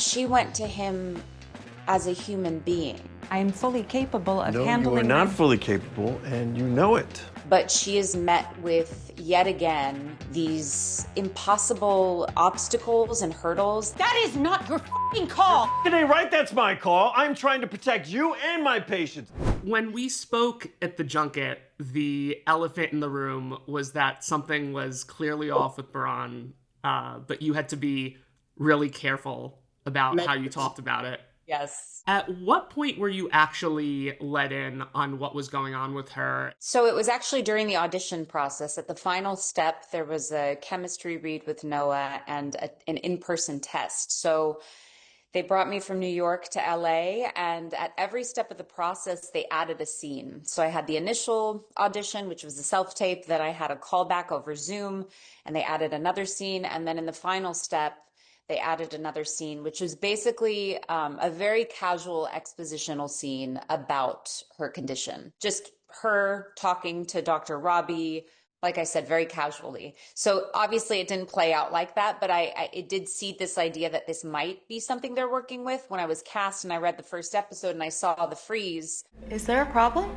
She went to him as a human being. I am fully capable of No, handling you are not fully capable, and you know it. But she is met with, yet again, these impossible obstacles and hurdles. That is not your f***ing call! It ain't right, that's my call. I'm trying to protect you and my patients. When we spoke at the junket, the elephant in the room was that something was clearly off with Baran, but you had to be really careful about how you talked about it. Yes. At what point were you actually let in on what was going on with her? So it was actually during the audition process. At the final step, there was a chemistry read with Noah and an in-person test. So they brought me from New York to LA, and at every step of the process, they added a scene. So I had the initial audition, which was a self-tape, then I had a callback over Zoom, and they added another scene. And then in the final step, they added another scene, which was basically a very casual expositional scene about her condition. Just her talking to Dr. Robbie, like I said, very casually. So obviously it didn't play out like that, but it did seed this idea that this might be something they're working with. When I was cast and I read the first episode and I saw the freeze. Is there a problem?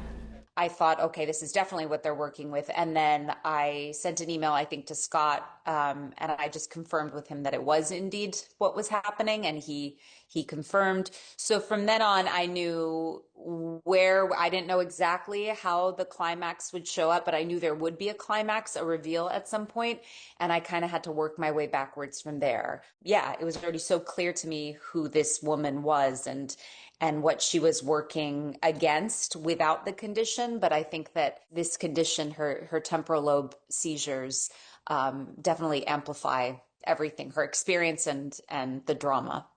I thought, okay, this is definitely what they're working with. And then I sent an email, I think, to Scott, and I just confirmed with him that it was indeed what was happening, and he confirmed. So from then on, I knew I didn't know exactly how the climax would show up, but I knew there would be a climax, a reveal at some point, and I kind of had to work my way backwards from there. Yeah, it was already so clear to me who this woman was and what she was working against without the condition. But I think that this condition, her temporal lobe seizures, definitely amplify everything, her experience and the drama.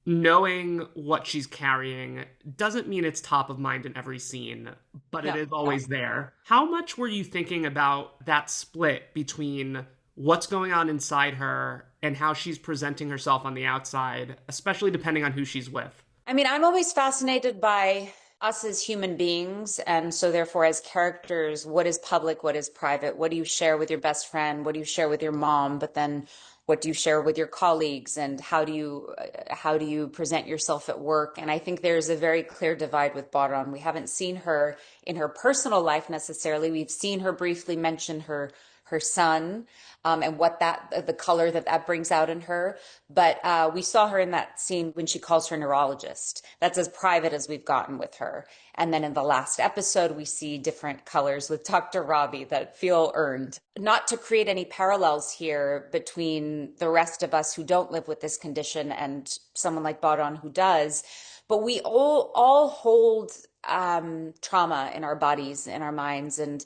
Knowing what she's carrying doesn't mean it's top of mind in every scene, but it is always there. How much were you thinking about that split between what's going on inside her and how she's presenting herself on the outside, especially depending on who she's with? I mean, I'm always fascinated by us as human beings. And so therefore, as characters, what is public? What is private? What do you share with your best friend? What do you share with your mom? But then what do you share with your colleagues? And how do you present yourself at work? And I think there's a very clear divide with Baran. We haven't seen her in her personal life necessarily. We've seen her briefly mention her son, and what the color that brings out in her. But we saw her in that scene when she calls her neurologist. That's as private as we've gotten with her. And then in the last episode, we see different colors with Dr. Robbie that feel earned. Not to create any parallels here between the rest of us who don't live with this condition and someone like Baran who does, but we all hold trauma in our bodies, in our minds, and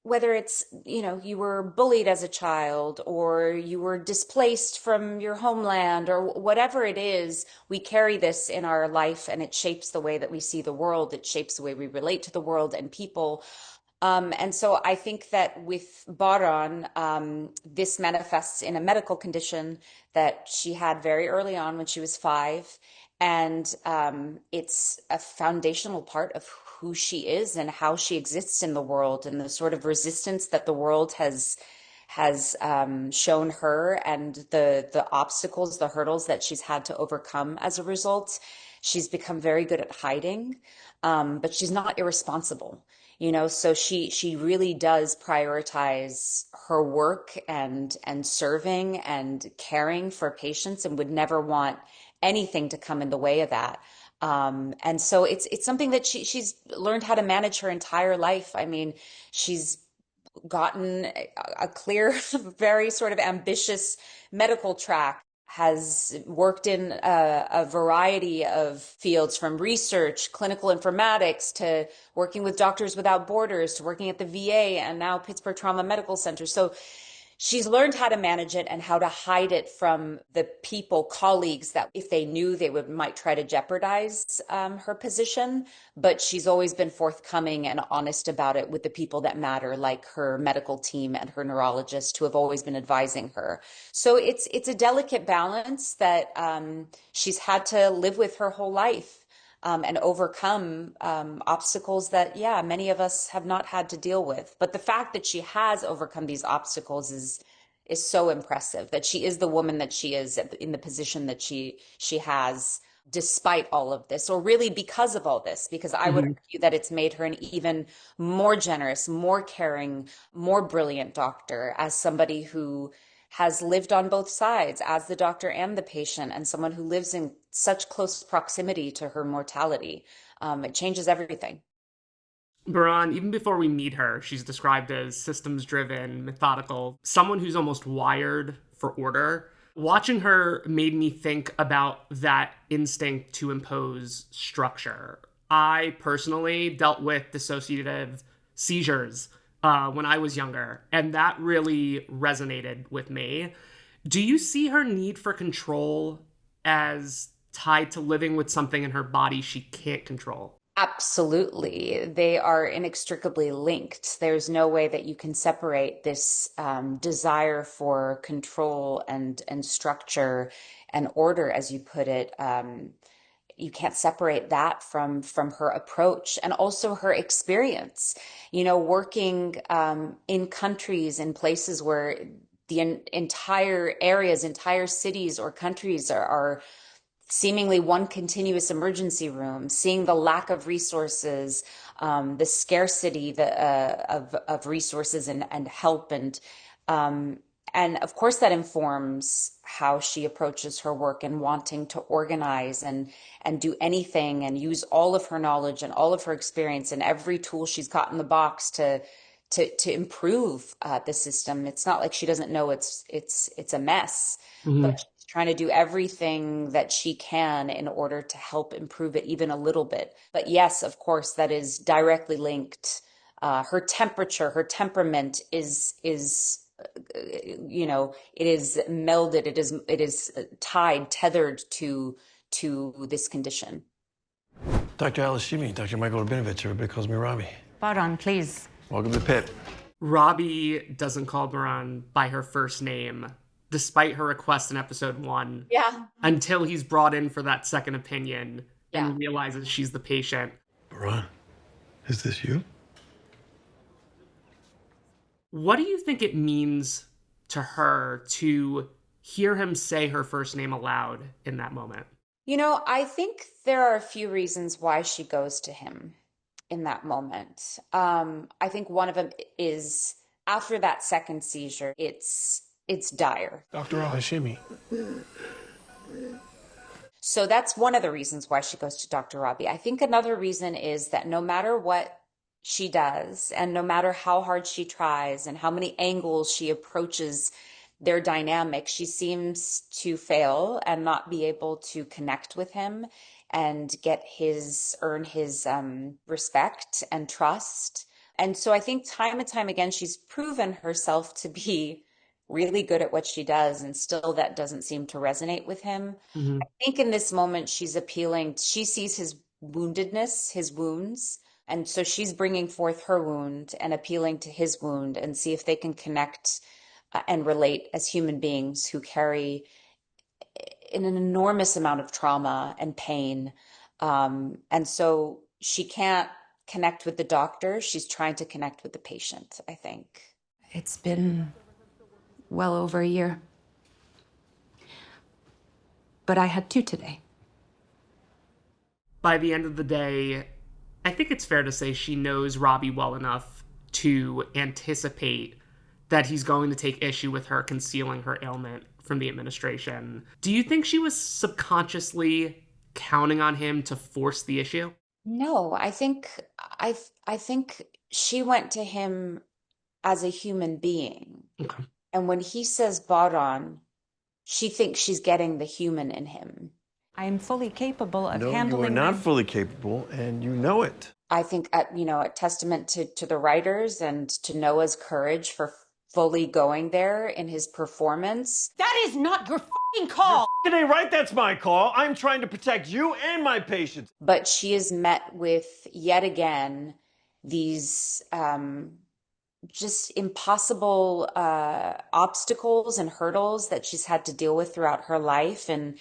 whether it's, you were bullied as a child or you were displaced from your homeland or whatever it is, we carry this in our life and it shapes the way that we see the world. It shapes the way we relate to the world and people. And so I think that with Baran, this manifests in a medical condition that she had very early on when she was 5. And it's a foundational part of who she is and how she exists in the world, and the sort of resistance that the world has shown her, and the obstacles, the hurdles that she's had to overcome as a result. She's become very good at hiding, but she's not irresponsible. So she really does prioritize her work and serving and caring for patients, and would never want anything to come in the way of that. And so it's something that she's learned how to manage her entire life. I mean, she's gotten a clear, very sort of ambitious medical track, has worked in a variety of fields, from research, clinical informatics, to working with Doctors Without Borders, to working at the VA and now Pittsburgh Trauma Medical Center. So she's learned how to manage it and how to hide it from the people, colleagues, that if they knew, they might try to jeopardize her position. But she's always been forthcoming and honest about it with the people that matter, like her medical team and her neurologist, who have always been advising her. So it's a delicate balance that she's had to live with her whole life. And overcome obstacles that, many of us have not had to deal with. But the fact that she has overcome these obstacles is is so impressive, that she is the woman that she is in the position that she has despite all of this, or really because of all this, because I would argue that it's made her an even more generous, more caring, more brilliant doctor, as somebody who has lived on both sides as the doctor and the patient, and someone who lives in such close proximity to her mortality. It changes everything. Baran, even before we meet her, she's described as systems-driven, methodical, someone who's almost wired for order. Watching her made me think about that instinct to impose structure. I personally dealt with dissociative seizures when I was younger, and that really resonated with me. Do you see her need for control as tied to living with something in her body she can't control? Absolutely. They are inextricably linked. There's no way that you can separate this desire for control and structure and order, as you put it. You can't separate that from her approach and also her experience. You know, working in countries, in places where the entire areas, entire cities or countries are seemingly one continuous emergency room, seeing the lack of resources, the scarcity of resources and help, and of course that informs how she approaches her work, and wanting to organize and do anything and use all of her knowledge and all of her experience and every tool she's got in the box to improve the system. It's not like she doesn't know it's a mess, but she's trying to do everything that she can in order to help improve it even a little bit. But yes, of course, that is directly linked. Her temperature, her temperament is you know, it is melded. It is tethered to this condition. Dr. Al-Hashimi, Dr. Michael Rabinovich, everybody calls me Robbie. Baran, please. Welcome to Pitt. Robbie doesn't call Baran by her first name, despite her request in episode 1. Yeah. Until he's brought in for that second opinion Yeah. and realizes she's the patient. Baran, is this you? What do you think it means to her to hear him say her first name aloud in that moment? You know, I think there are a few reasons why she goes to him in that moment. I think one of them is after that second seizure, it's dire. Dr. Al-Hashimi. So that's one of the reasons why she goes to Dr. Robbie. I think another reason is that no matter what she does, and no matter how hard she tries and how many angles she approaches their dynamic, she seems to fail and not be able to connect with him and earn his respect and trust. And so I think time and time again, she's proven herself to be really good at what she does, and still that doesn't seem to resonate with him. I think in this moment, she sees his woundedness, his wounds, and so she's bringing forth her wound and appealing to his wound, and see if they can connect and relate as human beings who carry an enormous amount of trauma and pain. And so she can't connect with the doctor. She's trying to connect with the patient, I think. It's been well over a year. But I had 2 today. By the end of the day, I think it's fair to say she knows Robbie well enough to anticipate that he's going to take issue with her concealing her ailment from the administration. Do you think she was subconsciously counting on him to force the issue? No, I think she went to him as a human being. Okay. And when he says Baran, she thinks she's getting the human in him. I am fully capable of No, handling you are not my- fully capable, and you know it. I think, a testament to the writers and to Noah's courage for fully going there in his performance. That is not your fucking call! It ain't right, that's my call. I'm trying to protect you and my patients. But she is met with, yet again, these just impossible obstacles and hurdles that she's had to deal with throughout her life, and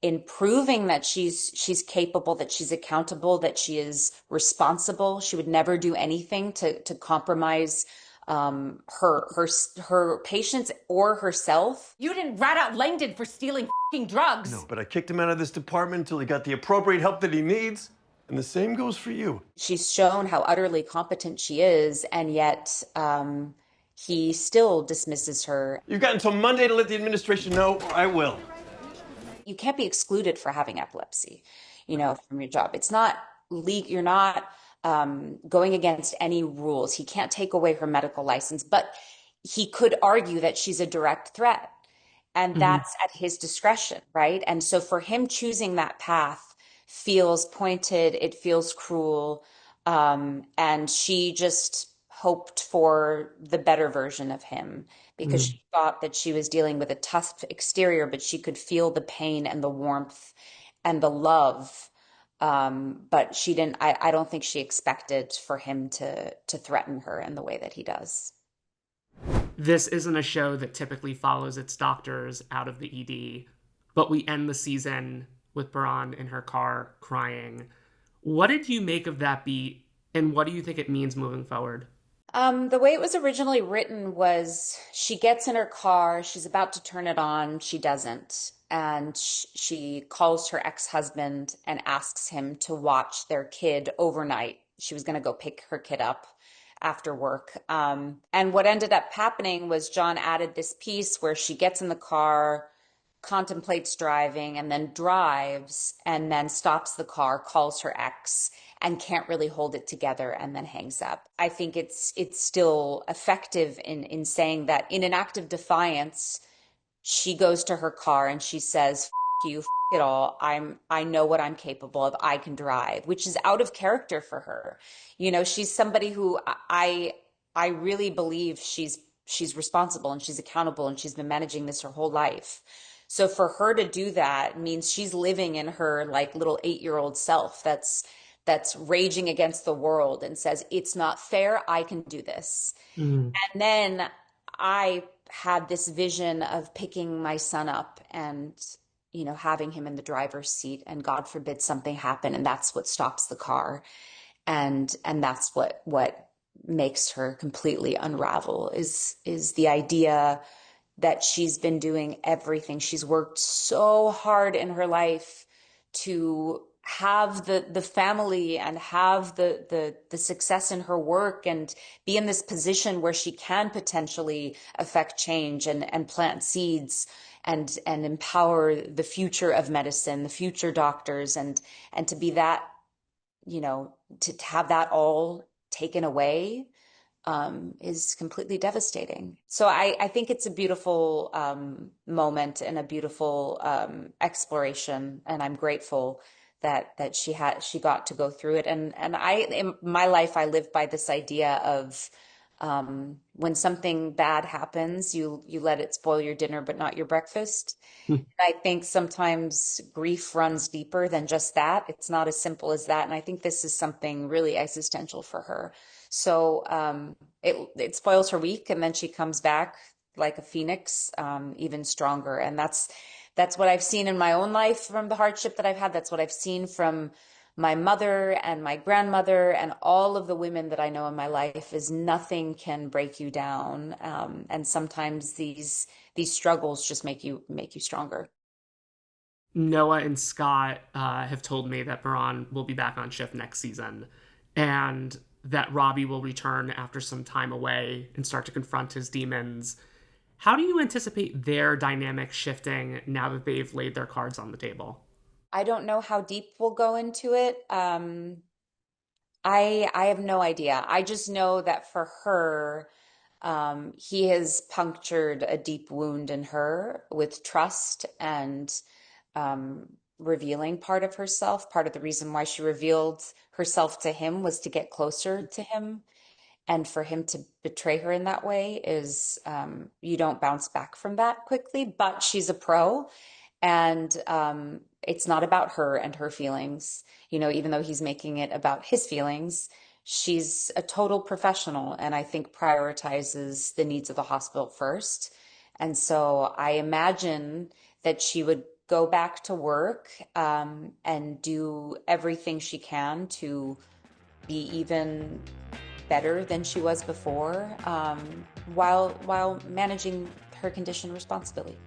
in proving that she's capable, that she's accountable, that she is responsible. She would never do anything to compromise her patients or herself. You didn't rat out Langdon for stealing f***ing drugs. No, but I kicked him out of this department until he got the appropriate help that he needs. And the same goes for you. She's shown how utterly competent she is, and yet he still dismisses her. You've got until Monday to let the administration know, or I will. You can't be excluded for having epilepsy, from your job. It's not legal. You're not going against any rules. He can't take away her medical license, but he could argue that she's a direct threat, and that's at his discretion, right? And so for him choosing that path feels pointed, it feels cruel, and she just hoped for the better version of him because she thought that she was dealing with a tough exterior, but she could feel the pain and the warmth and the love. But she didn't, I don't think she expected for him to threaten her in the way that he does. This isn't a show that typically follows its doctors out of the ED, but we end the season with Baran in her car crying. What did you make of that beat, and what do you think it means moving forward? The way it was originally written was she gets in her car, she's about to turn it on, she doesn't. And she calls her ex-husband and asks him to watch their kid overnight. She was going to go pick her kid up after work. And what ended up happening was John added this piece where she gets in the car, contemplates driving, and then drives, and then stops the car, calls her ex, and can't really hold it together, and then hangs up. I think it's still effective in saying that in an act of defiance, she goes to her car and she says, "F you, f it all. I know what I'm capable of. I can drive," which is out of character for her. She's somebody who I really believe she's responsible and she's accountable, and she's been managing this her whole life. So for her to do that means she's living in her like little 8-year-old self that's raging against the world and says, "It's not fair. I can do this." And then I had this vision of picking my son up and, having him in the driver's seat, and God forbid something happen, and that's what stops the car. And that's what makes her completely unravel is the idea that she's been doing everything. She's worked so hard in her life to have the family and have the success in her work and be in this position where she can potentially affect change and plant seeds and empower the future of medicine, the future doctors, and to be that, to have that all taken away is completely devastating. So I think it's a beautiful moment and a beautiful exploration, and I'm grateful that she got to go through it. And in my life, I live by this idea of when something bad happens, you let it spoil your dinner, but not your breakfast. I think sometimes grief runs deeper than just that. It's not as simple as that. And I think this is something really existential for her. So it spoils her week, and then she comes back like a phoenix, even stronger. And that's what I've seen in my own life from the hardship that I've had. That's what I've seen from my mother and my grandmother and all of the women that I know in my life, is nothing can break you down. And sometimes these struggles just make you stronger. Noah and Scott have told me that Baran will be back on shift next season, and that Robbie will return after some time away and start to confront his demons. How do you anticipate their dynamic shifting now that they've laid their cards on the table? I don't know how deep we'll go into it. I have no idea. I just know that for her, he has punctured a deep wound in her with trust and revealing part of herself. Part of the reason why she revealed herself to him was to get closer to him. And for him to betray her in that way is, you don't bounce back from that quickly, but she's a pro. And it's not about her and her feelings, even though he's making it about his feelings. She's a total professional, and I think prioritizes the needs of the hospital first. And so I imagine that she would go back to work and do everything she can to be even better than she was before, while managing her condition responsibly.